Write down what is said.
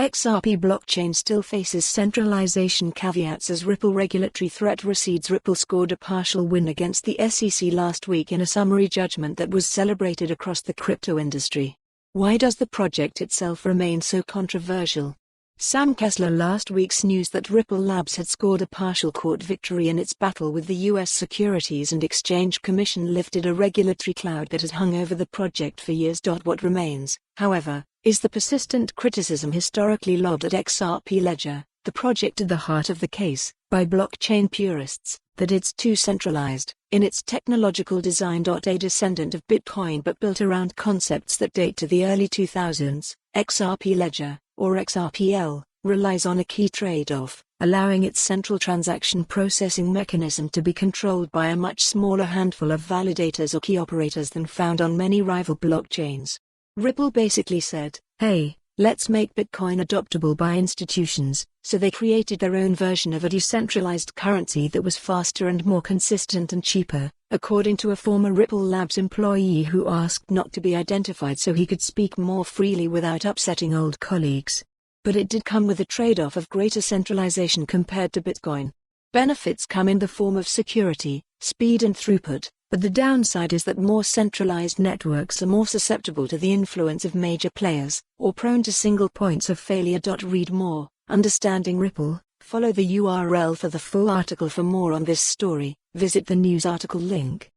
XRP blockchain still faces centralization caveats as Ripple regulatory threat recedes. Ripple scored a partial win against the SEC last week in a summary judgment that was celebrated across the crypto industry. Why does the project itself remain so controversial? Sam Kessler last week's news that Ripple Labs had scored a partial court victory in its battle with the U.S. Securities and Exchange Commission lifted a regulatory cloud that has hung over the project for years. What remains, however, is the persistent criticism historically lobbed at XRP Ledger, the project at the heart of the case, by blockchain purists, that it's too centralized in its technological design. A descendant of Bitcoin but built around concepts that date to the early 2000s, XRP Ledger, or XRPL, relies on a key trade-off, allowing its central transaction processing mechanism to be controlled by a much smaller handful of validators or key operators than found on many rival blockchains. Ripple basically said, hey, let's make Bitcoin adoptable by institutions, so they created their own version of a decentralized currency that was faster and more consistent and cheaper, according to a former Ripple Labs employee who asked not to be identified so he could speak more freely without upsetting old colleagues. But it did come with a trade-off of greater centralization compared to Bitcoin. Benefits come in the form of security, speed and throughput, but the downside is that more centralized networks are more susceptible to the influence of major players, or prone to single points of failure. Read more, Understanding Ripple. Follow the URL for the full article. For more on this story, visit the news article link.